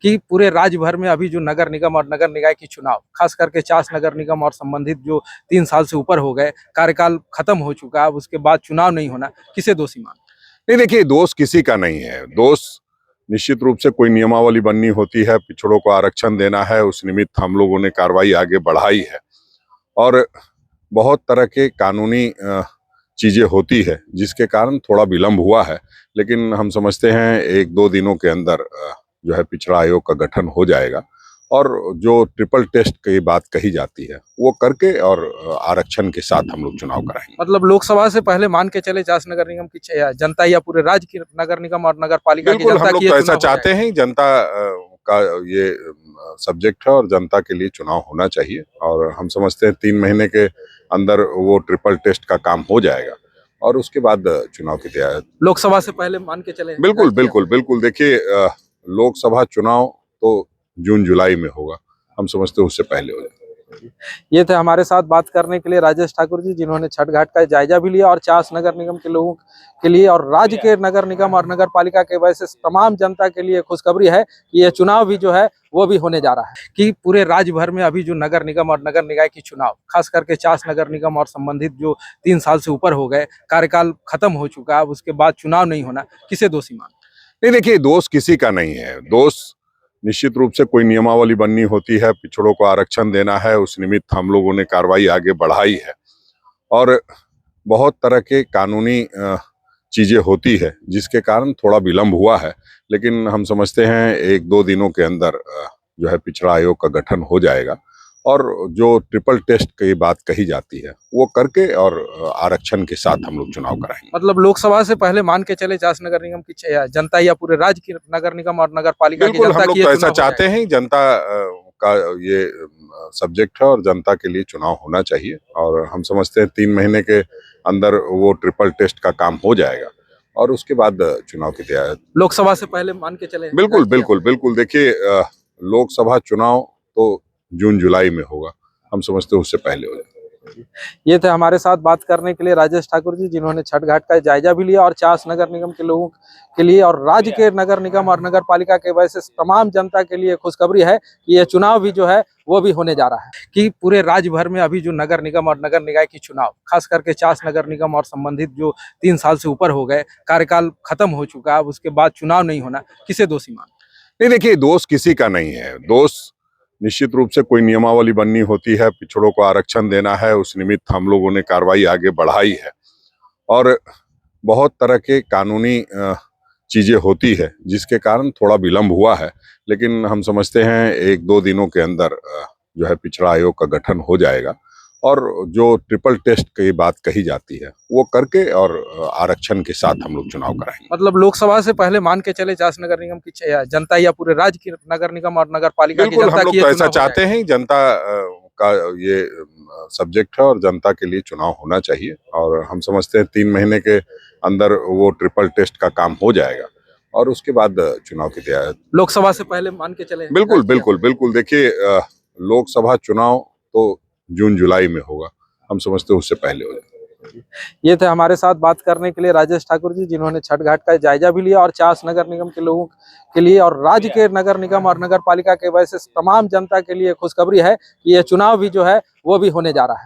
कि पूरे राज्य भर में अभी जो नगर निगम और नगर निकाय की चुनाव, खास करके चास नगर निगम और संबंधित जो 3 साल से ऊपर हो गए, कार्यकाल खत्म हो चुका है, अब उसके बाद चुनाव नहीं होना, किसे दोषी मान? नहीं, देखिए, दोष किसी का नहीं है। दोष निश्चित रूप से कोई नियमावली बननी होती है, पिछड़ों को आरक्षण देना है, उस निमित्त हम लोगों ने कार्रवाई आगे बढ़ाई है और बहुत तरह के कानूनी चीजें होती है जिसके कारण थोड़ा विलंब हुआ है, लेकिन हम समझते हैं 1-2 दिनों के अंदर जो है पिछड़ा आयोग का गठन हो जाएगा और जो ट्रिपल टेस्ट की बात कही जाती है वो करके और आरक्षण के साथ हम लोग चुनाव कराएंगे। मतलब लोकसभा से पहले मान के चले चास नगर निगम की जनता या पूरे राज्य की नगर निगम और नगर पालिका की बिल्कुल, जनता हम लोग की तो ऐसा चाहते हैं। जनता का ये सब्जेक्ट है और जनता के लिए चुनाव होना चाहिए और हम समझते हैं 3 महीने के अंदर वो ट्रिपल टेस्ट का काम हो जाएगा और उसके बाद चुनाव की तैयारी। लोकसभा से पहले मान के चले? बिल्कुल बिल्कुल बिल्कुल। देखिए, लोकसभा चुनाव तो जून-जुलाई में होगा, हम समझते हैं उससे पहले हो जाएगा। ये थे हमारे साथ बात करने के लिए राजेश ठाकुर जी, जिन्होंने छठ घाट का जायजा भी लिया और चास नगर निगम के लोगों के लिए और राज्य के नगर निगम और नगर पालिका के वजह से तमाम जनता के लिए खुशखबरी है कि यह चुनाव भी जो है वो भी होने जा रहा है कि पूरे राज्य भर में अभी जो नगर निगम और नगर निकाय की चुनाव, खास करके चास नगर निगम और संबंधित जो 3 साल से ऊपर हो गए, कार्यकाल खत्म हो चुका है, अब उसके बाद चुनाव नहीं होना, किसे दोषी मान? नहीं, देखिए, दोष किसी का नहीं है। दोष निश्चित रूप से कोई नियमावली बननी होती है, पिछड़ों को आरक्षण देना है, उस निमित्त हम लोगों ने कार्रवाई आगे बढ़ाई है और बहुत तरह के कानूनी चीजें होती है जिसके कारण थोड़ा विलंब हुआ है, लेकिन हम समझते हैं 1-2 दिनों के अंदर जो है पिछड़ा आयोग का गठन हो जाएगा और जो ट्रिपल टेस्ट की बात कही जाती है वो करके और आरक्षण के साथ हम लोग चुनाव कराएंगे। मतलब लोकसभा से पहले मान के चले चास नगर निगम की जनता या पूरे राज्य की नगर निगम और नगर पालिका की बिल्कुल, जनता हम लोग की तो ऐसा चाहते हैं। जनता का ये सब्जेक्ट है और जनता के लिए चुनाव होना चाहिए और हम समझते हैं 3 महीने के अंदर वो ट्रिपल टेस्ट का काम हो जाएगा और उसके बाद चुनाव की तैयारी। लोकसभा से पहले मान के चले? बिल्कुल बिल्कुल बिल्कुल। देखिए, लोकसभा चुनाव तो जून-जुलाई में होगा, हम समझते हैं उससे पहले हो जाएगा। ये थे हमारे साथ बात करने के लिए राजेश ठाकुर जी, जिन्होंने छठ घाट का जायजा भी लिया और चास नगर निगम के लोगों के लिए और राज्य के नगर निगम और नगर पालिका के वजह से तमाम जनता के लिए खुशखबरी है कि यह चुनाव भी जो है वो भी होने जा रहा है कि पूरे राज्य भर में अभी जो नगर निगम और नगर निकाय की चुनाव, खास करके चास नगर निगम और संबंधित जो 3 साल से ऊपर हो गए, कार्यकाल खत्म हो चुका है, अब उसके बाद चुनाव नहीं होना, किसे दोषी मान? नहीं, देखिए, दोष किसी का नहीं है। दोष निश्चित रूप से कोई नियमावली बननी होती है, पिछड़ों को आरक्षण देना है, उस निमित्त हम लोगों ने कार्रवाई आगे बढ़ाई है और बहुत तरह के कानूनी चीजें होती है जिसके कारण थोड़ा विलंब हुआ है, लेकिन हम समझते हैं 1-2 दिनों के अंदर जो है पिछड़ा आयोग का गठन हो जाएगा और जो ट्रिपल टेस्ट की बात कही जाती है वो करके और आरक्षण के साथ हम लोग चुनाव कराएंगे। मतलब लोकसभा से पहले मान के चले चास नगर निगम की जनता या पूरे राज्य की नगर निगम और नगर पालिका की बिल्कुल, जनता हम लोग की तो ऐसा चाहते हैं। जनता का ये सब्जेक्ट है और जनता के लिए चुनाव होना चाहिए और हम समझते हैं 3 महीने के अंदर वो ट्रिपल टेस्ट का काम हो जाएगा और उसके बाद चुनाव की तैयारी। लोकसभा से पहले मान के चले? बिल्कुल बिल्कुल बिल्कुल। देखिए, लोकसभा चुनाव तो जून-जुलाई में होगा, हम समझते हैं उससे पहले हो जाएगा। ये थे हमारे साथ बात करने के लिए राजेश ठाकुर जी, जिन्होंने छठ घाट का जायजा भी लिया और चास नगर निगम के लोगों के लिए और राज्य के नगर निगम और नगर पालिका के वजह से तमाम जनता के लिए खुशखबरी है कि यह चुनाव भी जो है वो भी होने जा रहा है।